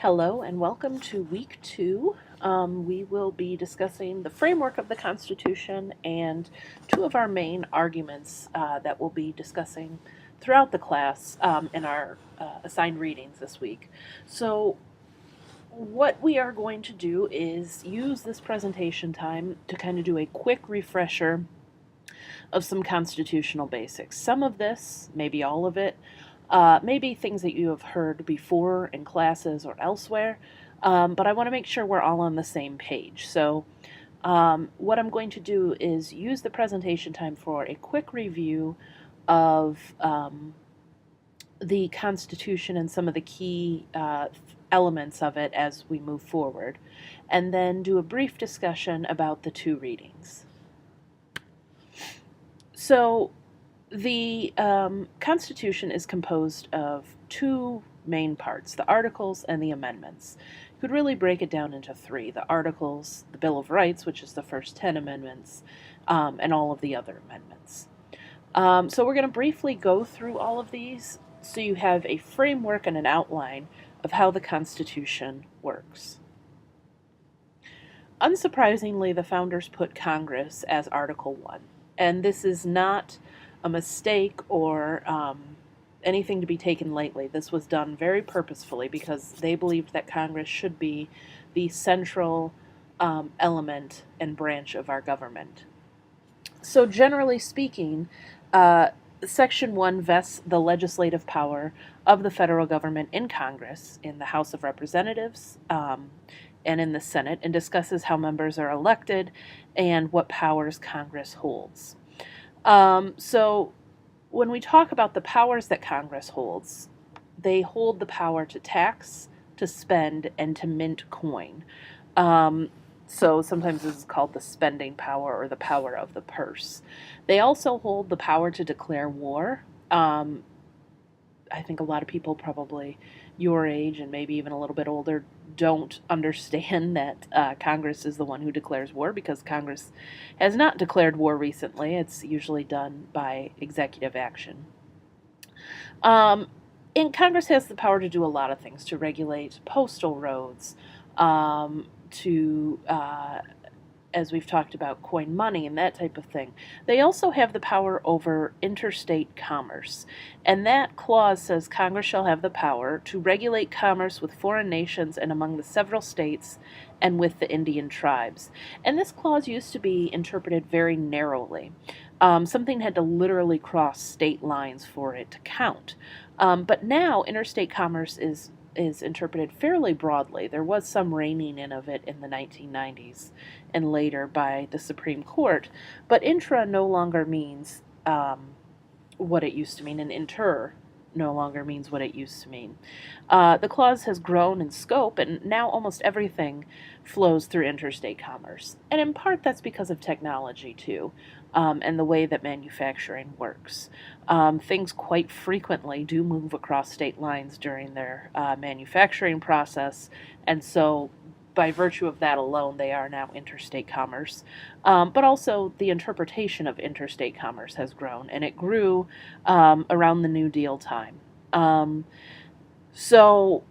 Hello and welcome to week 2. We will be discussing the framework of the Constitution and two of our main arguments that we'll be discussing throughout the class in our assigned readings this week. So, what we are going to do is use this presentation time to kind of do a quick refresher of some constitutional basics. Some of this, maybe all of it, maybe things that you have heard before in classes or elsewhere, but I want to make sure we're all on the same page. So, what I'm going to do is use the presentation time for a quick review of the Constitution and some of the key elements of it as we move forward, and then do a brief discussion about the two readings. So, the Constitution is composed of two main parts, the Articles and the Amendments. You could really break it down into three: the Articles, the Bill of Rights, which is the first 10 amendments, and all of the other amendments. So we're going to briefly go through all of these so you have a framework and an outline of how the Constitution works. Unsurprisingly, the founders put Congress as Article 1, and this is not a mistake or anything to be taken lightly. This was done very purposefully because they believed that Congress should be the central element and branch of our government. So, generally speaking, Section 1 vests the legislative power of the federal government in Congress, in the House of Representatives, and in the Senate, and discusses how members are elected and what powers Congress holds. So when we talk about the powers that Congress holds, they hold the power to tax, to spend, and to mint coin. So sometimes this is called the spending power or the power of the purse. They also hold the power to declare war. I think a lot of people, probably your age and maybe even a little bit older, don't understand that Congress is the one who declares war, because Congress has not declared war recently. It's usually done by executive action. And Congress has the power to do a lot of things, to regulate postal roads, to as we've talked about, coin money and that type of thing. They also have the power over interstate commerce. And that clause says Congress shall have the power to regulate commerce with foreign nations and among the several states and with the Indian tribes. And this clause used to be interpreted very narrowly. Something had to literally cross state lines for it to count. But now interstate commerce is interpreted fairly broadly. There was some reining in of it in the 1990s and later by the Supreme Court, but intra no longer means what it used to mean, and inter no longer means what it used to mean. The clause has grown in scope, and now almost everything flows through interstate commerce. And in part that's because of technology too, and the way that manufacturing works. Things quite frequently do move across state lines during their manufacturing process, and so by virtue of that alone, they are now interstate commerce. But also the interpretation of interstate commerce has grown, and it grew around the New Deal time. So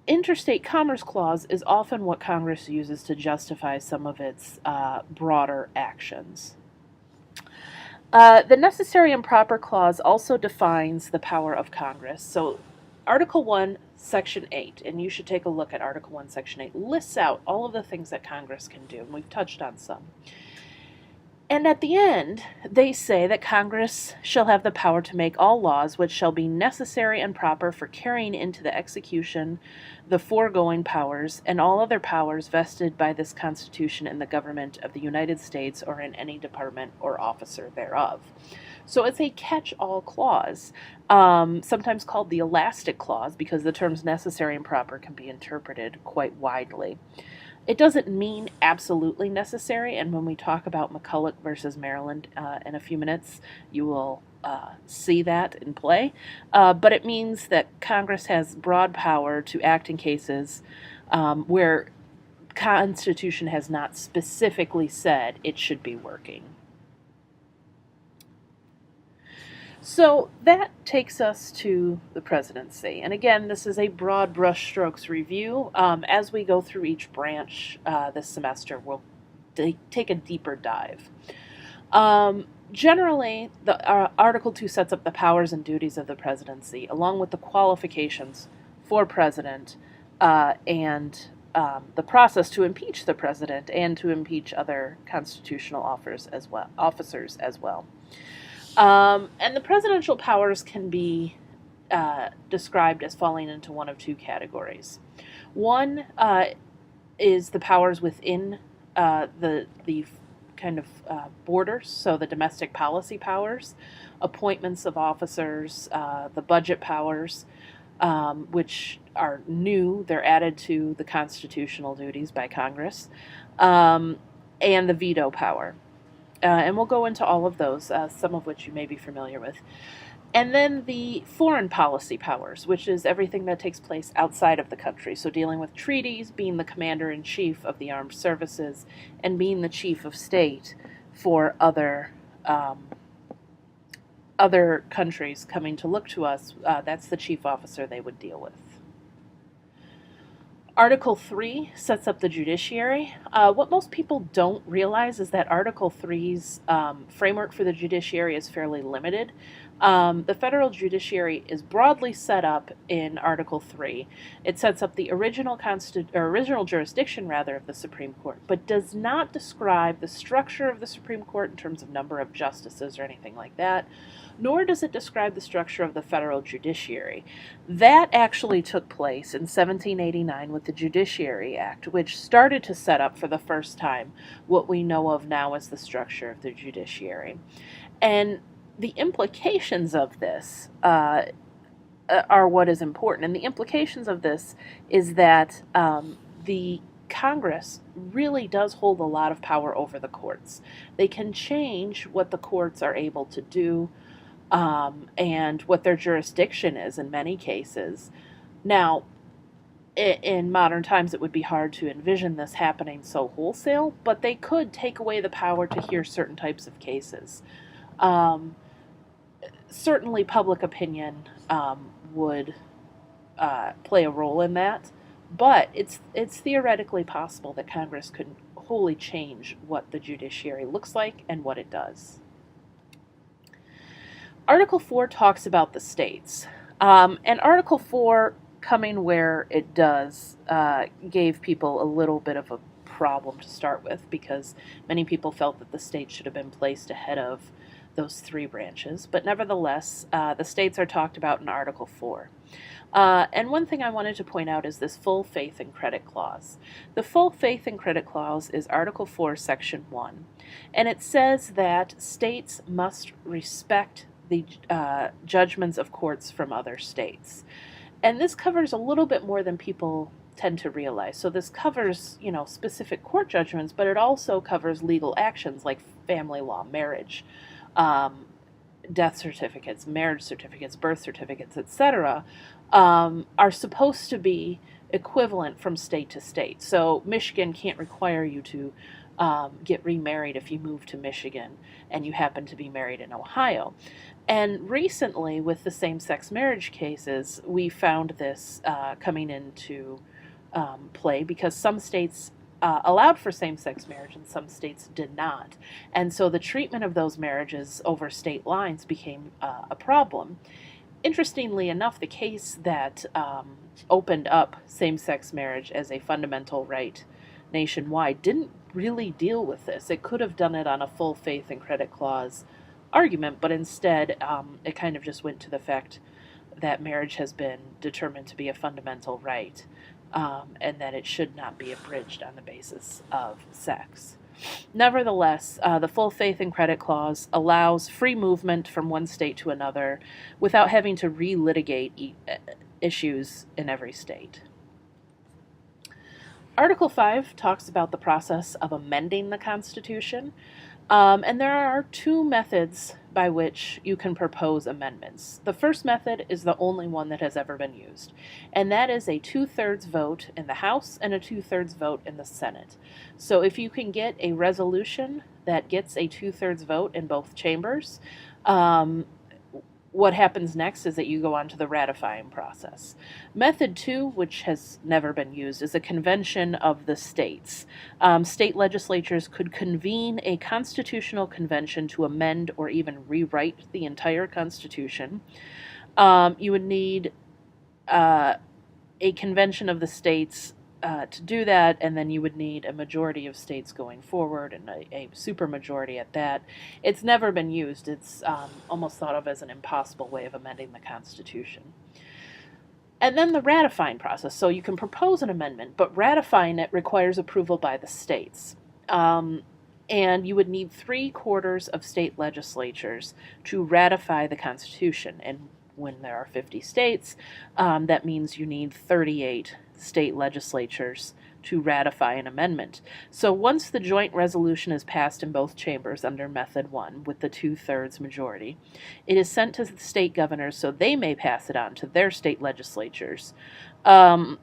interstate commerce clause is often what Congress uses to justify some of its broader actions. The necessary and proper clause also defines the power of Congress. So Article 1, Section 8, and you should take a look at Article 1, Section 8, lists out all of the things that Congress can do, and we've touched on some. And at the end, they say that Congress shall have the power to make all laws which shall be necessary and proper for carrying into the execution the foregoing powers and all other powers vested by this Constitution in the government of the United States or in any department or officer thereof. So it's a catch-all clause, sometimes called the elastic clause, because the terms necessary and proper can be interpreted quite widely. It doesn't mean absolutely necessary, and when we talk about McCulloch versus Maryland in a few minutes, you will see that in play. But it means that Congress has broad power to act in cases where Constitution has not specifically said it should be working. So that takes us to the presidency. And again, this is a broad brushstrokes review. As we go through each branch this semester, we'll take a deeper dive. Generally, the Article 2 sets up the powers and duties of the presidency, along with the qualifications for president and the process to impeach the president and to impeach other constitutional officers as well. And the presidential powers can be described as falling into one of two categories. One is the powers within the kind of borders, so the domestic policy powers, appointments of officers, the budget powers, which are new, they're added to the constitutional duties by Congress, and the veto power. And we'll go into all of those, some of which you may be familiar with. And then the foreign policy powers, which is everything that takes place outside of the country. So dealing with treaties, being the commander-in-chief of the armed services, and being the chief of state for other countries coming to look to us. That's the chief officer they would deal with. Article 3 sets up the judiciary. What most people don't realize is that Article 3's framework for the judiciary is fairly limited. The federal judiciary is broadly set up in Article 3. It sets up the original jurisdiction of the Supreme Court, but does not describe the structure of the Supreme Court in terms of number of justices or anything like that, nor does it describe the structure of the federal judiciary. That actually took place in 1789 with the Judiciary Act, which started to set up for the first time what we know of now as the structure of the judiciary. And the implications of this are what is important. And the implications of this is that the Congress really does hold a lot of power over the courts. They can change what the courts are able to do and what their jurisdiction is in many cases. Now, in modern times, it would be hard to envision this happening so wholesale, but they could take away the power to hear certain types of cases. Certainly, public opinion would play a role in that, but it's theoretically possible that Congress could wholly change what the judiciary looks like and what it does. Article 4 talks about the states, and Article 4, coming where it does, gave people a little bit of a problem to start with, because many people felt that the states should have been placed ahead of those three branches, but nevertheless, the states are talked about in Article 4. And one thing I wanted to point out is this full faith and credit clause. The full faith and credit clause is Article 4, Section 1, and it says that states must respect the judgments of courts from other states. And this covers a little bit more than people tend to realize. So this covers, specific court judgments, but it also covers legal actions like family law, marriage, death certificates, marriage certificates, birth certificates, etc., are supposed to be equivalent from state to state. So Michigan can't require you to get remarried if you move to Michigan and you happen to be married in Ohio. And recently, with the same-sex marriage cases, we found this coming into play because some states allowed for same-sex marriage and some states did not. And so the treatment of those marriages over state lines became a problem. Interestingly enough, the case that opened up same-sex marriage as a fundamental right nationwide didn't really deal with this. It could have done it on a full faith and credit clause argument, but instead it kind of just went to the fact that marriage has been determined to be a fundamental right, and that it should not be abridged on the basis of sex. Nevertheless, the full faith and credit clause allows free movement from one state to another without having to relitigate issues in every state. Article 5 talks about the process of amending the Constitution, and there are two methods by which you can propose amendments. The first method is the only one that has ever been used, and that is a 2/3 vote in the House and a 2/3 vote in the Senate. So if you can get a resolution that gets a 2/3 vote in both chambers, what happens next is that you go on to the ratifying process. Method 2, which has never been used, is a convention of the states. State legislatures could convene a constitutional convention to amend or even rewrite the entire Constitution. You would need a convention of the states to do that, and then you would need a majority of states going forward and a supermajority at that. It's never been used. It's almost thought of as an impossible way of amending the Constitution. And then the ratifying process. So you can propose an amendment, but ratifying it requires approval by the states. And you would need 3/4 of state legislatures to ratify the Constitution. And when there are 50 states, that means you need 38 state legislatures to ratify an amendment. So once the joint resolution is passed in both chambers under Method 1 with the 2/3 majority, it is sent to the state governors so they may pass it on to their state legislatures. And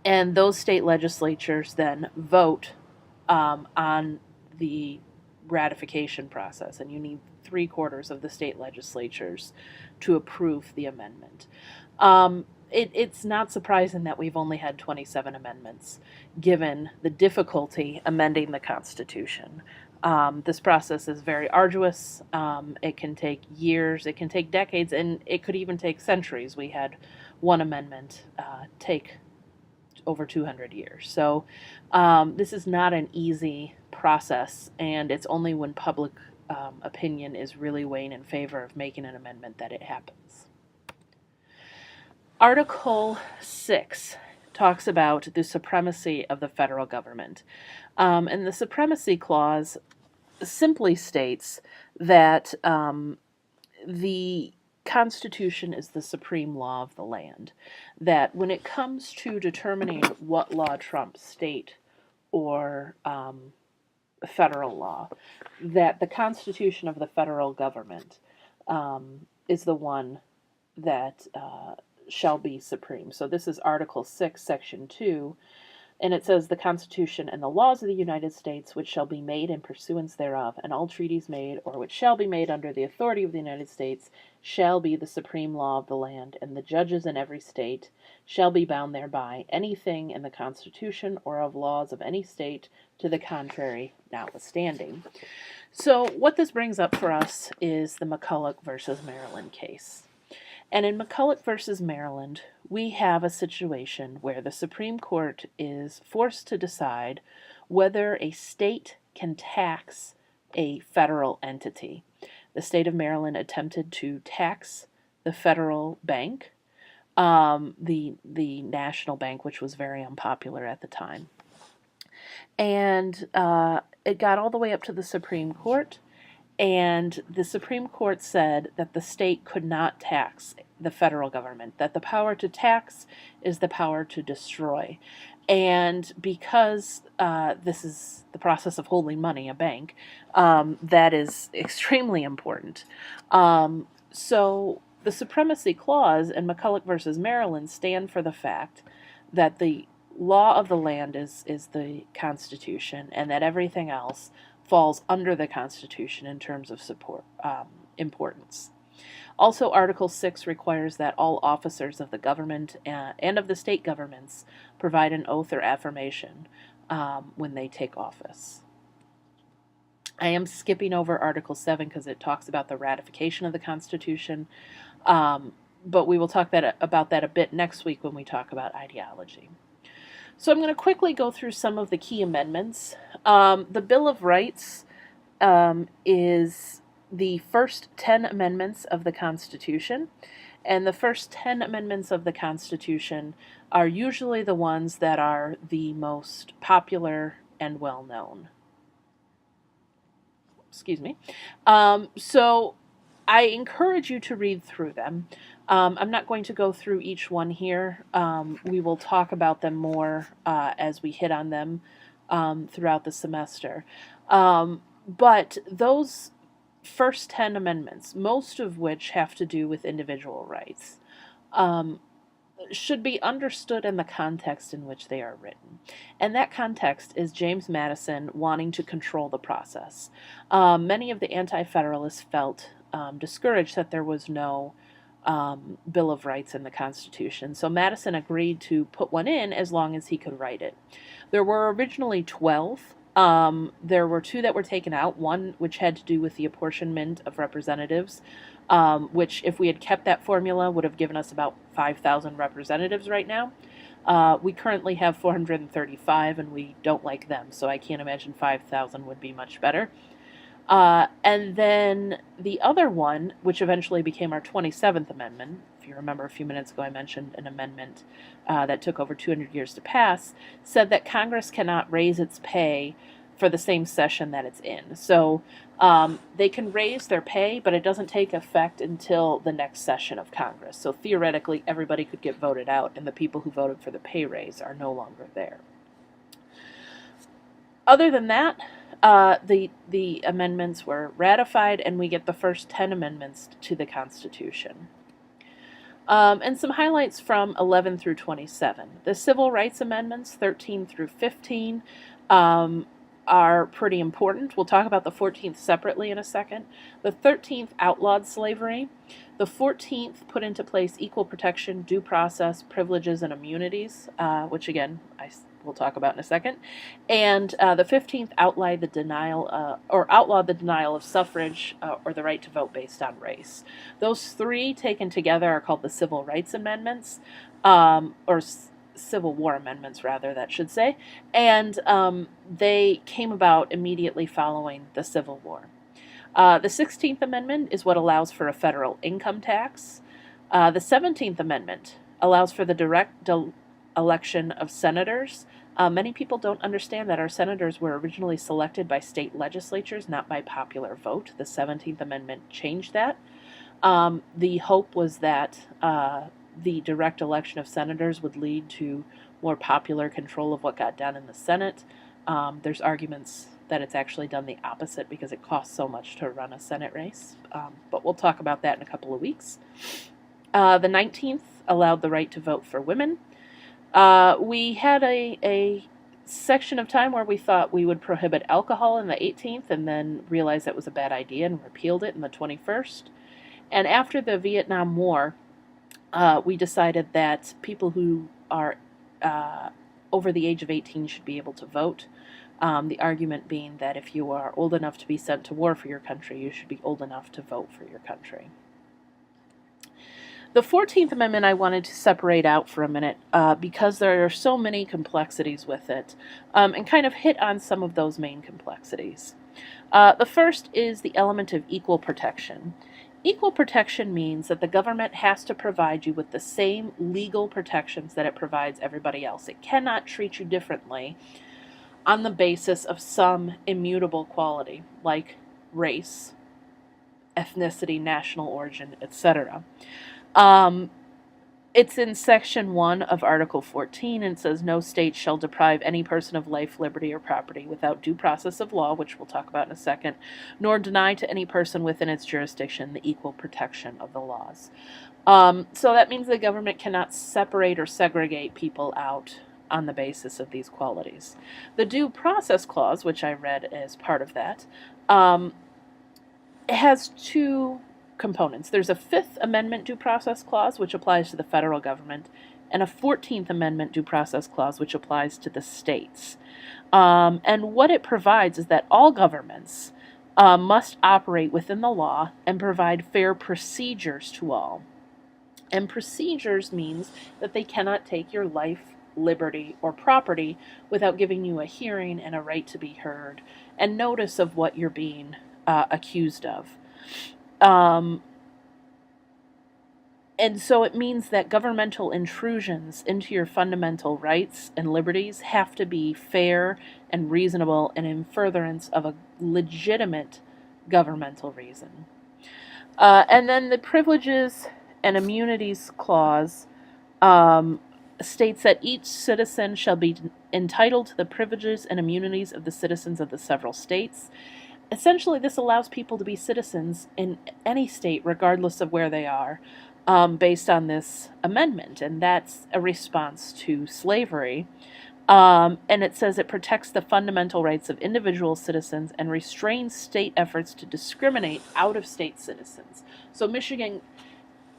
those state legislatures then vote on the ratification process, and you need 3/4 of the state legislatures to approve the amendment. It's not surprising that we've only had 27 amendments, given the difficulty amending the Constitution. This process is very arduous. It can take years, it can take decades, and it could even take centuries. We had one amendment take over 200 years. So this is not an easy process, and it's only when public opinion is really weighing in favor of making an amendment that it happens. Article 6 talks about the supremacy of the federal government. And the supremacy clause simply states that the Constitution is the supreme law of the land. That when it comes to determining what law trumps state or federal law, that the Constitution of the federal government is the one that shall be supreme. So this is Article 6, Section 2, and it says, the Constitution and the laws of the United States, which shall be made in pursuance thereof, and all treaties made, or which shall be made under the authority of the United States, shall be the supreme law of the land, and the judges in every state shall be bound thereby, anything in the Constitution or of laws of any state to the contrary notwithstanding. So what this brings up for us is the McCulloch versus Maryland case. And in McCulloch versus Maryland, we have a situation where the Supreme Court is forced to decide whether a state can tax a federal entity. The state of Maryland attempted to tax the federal bank, the national bank, which was very unpopular at the time. And it got all the way up to the Supreme Court. And the Supreme Court said that the state could not tax the federal government, that the power to tax is the power to destroy. And because this is the process of holding money, a bank, that is extremely important. So the Supremacy Clause and McCulloch versus Maryland stand for the fact that the law of the land is the Constitution, and that everything else falls under the Constitution in terms of importance. Also, Article 6 requires that all officers of the government and of the state governments provide an oath or affirmation when they take office. I am skipping over Article 7 because it talks about the ratification of the Constitution, but we will talk about that a bit next week when we talk about ideology. So I'm going to quickly go through some of the key amendments. The Bill of Rights is the first 10 amendments of the Constitution, and the first 10 amendments of the Constitution are usually the ones that are the most popular and well-known. Excuse me. So I encourage you to read through them. I'm not going to go through each one here. We will talk about them more as we hit on them throughout the semester. But those first 10 amendments, most of which have to do with individual rights, should be understood in the context in which they are written. And that context is James Madison wanting to control the process. Many of the Anti-Federalists felt discouraged that there was no Bill of Rights in the Constitution. So Madison agreed to put one in as long as he could write it. There were originally 12. There were 2 that were taken out, one which had to do with the apportionment of representatives, which, if we had kept that formula, would have given us about 5,000 representatives right now. We currently have 435, and we don't like them, so I can't imagine 5,000 would be much better. And then the other one, which eventually became our 27th Amendment, if you remember a few minutes ago I mentioned an amendment that took over 200 years to pass, said that Congress cannot raise its pay for the same session that it's in. So they can raise their pay, but it doesn't take effect until the next session of Congress. So theoretically, everybody could get voted out, and the people who voted for the pay raise are no longer there. Other than that, the amendments were ratified, and we get the first 10 amendments to the Constitution. And some highlights from 11 through 27. The Civil Rights Amendments, 13 through 15, are pretty important. We'll talk about the 14th separately in a second. The 13th outlawed slavery. The 14th put into place equal protection, due process, privileges, and immunities, which again, we'll talk about in a second. And the 15th outlawed the denial of suffrage or the right to vote based on race. Those 3 taken together are called the Civil Rights Amendments, or Civil War Amendments, rather, that should say. And they came about immediately following the Civil War. The 16th Amendment is what allows for a federal income tax. The 17th Amendment allows for the direct election of senators. Many people don't understand that our senators were originally selected by state legislatures, not by popular vote. The 17th Amendment changed that. The hope was that the direct election of senators would lead to more popular control of what got done in the Senate. There's arguments that it's actually done the opposite because it costs so much to run a Senate race. But we'll talk about that in a couple of weeks. The 19th allowed the right to vote for women. We had a section of time where we thought we would prohibit alcohol in the 18th and then realized that was a bad idea and repealed it in the 21st. And after the Vietnam War, we decided that people who are over the age of 18 should be able to vote. The argument being that if you are old enough to be sent to war for your country, you should be old enough to vote for your country. The 14th Amendment I wanted to separate out for a minute because there are so many complexities with it, and kind of hit on some of those main complexities. The first is the element of equal protection. Equal protection means that the government has to provide you with the same legal protections that it provides everybody else. It cannot treat you differently on the basis of some immutable quality, like race, ethnicity, national origin, etc. It's in Section 1 of Article 14, and it says, "No state shall deprive any person of life, liberty, or property without due process of law," which we'll talk about in a second, "nor deny to any person within its jurisdiction the equal protection of the laws." So that means the government cannot separate or segregate people out on the basis of these qualities. The Due Process Clause, which I read as part of that, it has 2 components. There's a 5th Amendment Due Process Clause, which applies to the federal government, and a 14th Amendment Due Process Clause, which applies to the states. And what it provides is that all governments must operate within the law and provide fair procedures to all. And procedures means that they cannot take your life, liberty, or property without giving you a hearing and a right to be heard and notice of what you're being accused of. And so it means that governmental intrusions into your fundamental rights and liberties have to be fair and reasonable and in furtherance of a legitimate governmental reason. And then the Privileges and Immunities Clause states that each citizen shall be entitled to the privileges and immunities of the citizens of the several states. Essentially, this allows people to be citizens in any state, regardless of where they are, based on this amendment, and that's a response to slavery. And it says it protects the fundamental rights of individual citizens and restrains state efforts to discriminate out-of-state citizens. So Michigan,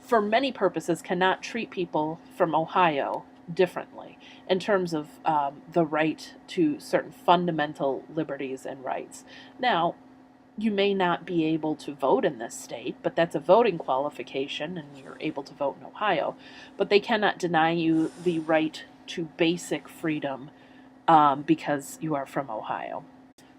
for many purposes, cannot treat people from Ohio differently in terms of the right to certain fundamental liberties and rights. Now, you may not be able to vote in this state, but that's a voting qualification, and you're able to vote in Ohio. But they cannot deny you the right to basic freedom because you are from Ohio.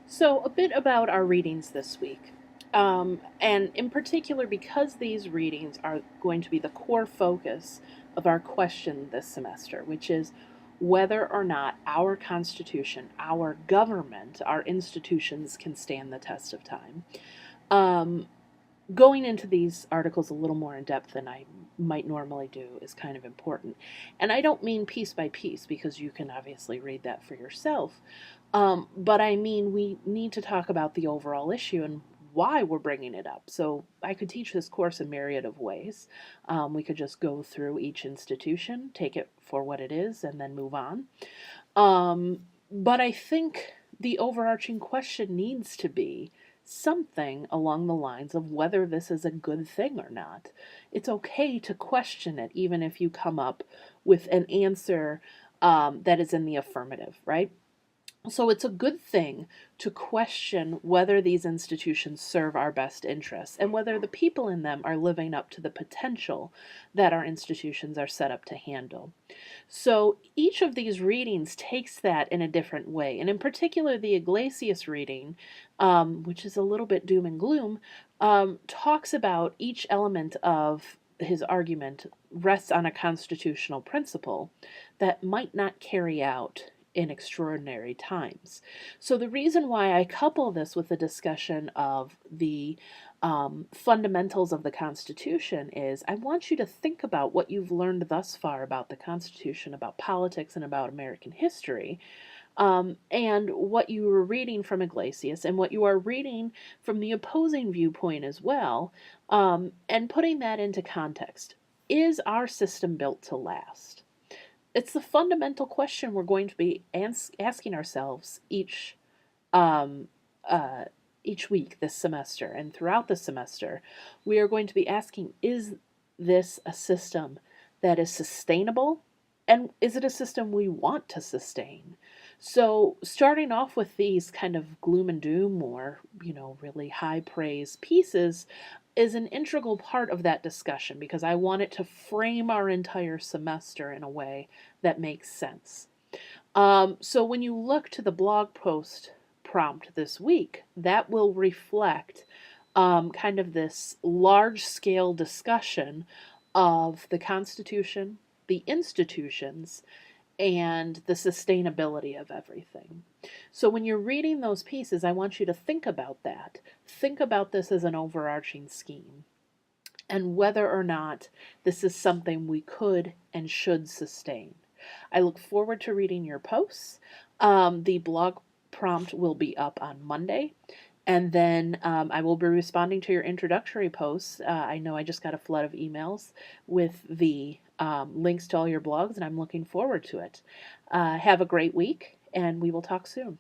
So, a bit about our readings this week. And in particular, because these readings are going to be the core focus of our question this semester, which is whether or not our Constitution, our government, our institutions can stand the test of time. Um, Going into these articles a little more in depth than I might normally do is kind of important. And I don't mean piece by piece, because you can obviously read that for yourself. But I mean, we need to talk about the overall issue and why we're bringing it up. So I could teach this course a myriad of ways. We could just go through each institution, take it for what it is, and then move on. But I think the overarching question needs to be something along the lines of whether this is a good thing or not. It's okay to question it, even if you come up with an answer that is in the affirmative, right? So it's a good thing to question whether these institutions serve our best interests and whether the people in them are living up to the potential that our institutions are set up to handle. So each of these readings takes that in a different way. And in particular, the Iglesias reading, which is a little bit doom and gloom, talks about each element of his argument rests on a constitutional principle that might not carry out in extraordinary times. So the reason why I couple this with the discussion of the fundamentals of the Constitution is I want you to think about what you've learned thus far about the Constitution, about politics, and about American history, and what you were reading from Iglesias and what you are reading from the opposing viewpoint as well, and putting that into context. Is our system built to last? It's the fundamental question we're going to be asking ourselves um, each week this semester and throughout the semester. We are going to be asking, is this a system that is sustainable? And is it a system we want to sustain? So, starting off with these kind of gloom and doom or, really high praise pieces is an integral part of that discussion because I want it to frame our entire semester in a way that makes sense. So when you look to the blog post prompt this week, that will reflect kind of this large scale discussion of the Constitution, the institutions, and the sustainability of everything. So when you're reading those pieces, I want you to think about that. Think about this as an overarching scheme and whether or not this is something we could and should sustain. I look forward to reading your posts. The blog prompt will be up on Monday. And then I will be responding to your introductory posts. I know I just got a flood of emails with the links to all your blogs, and I'm looking forward to it. Have a great week, and we will talk soon.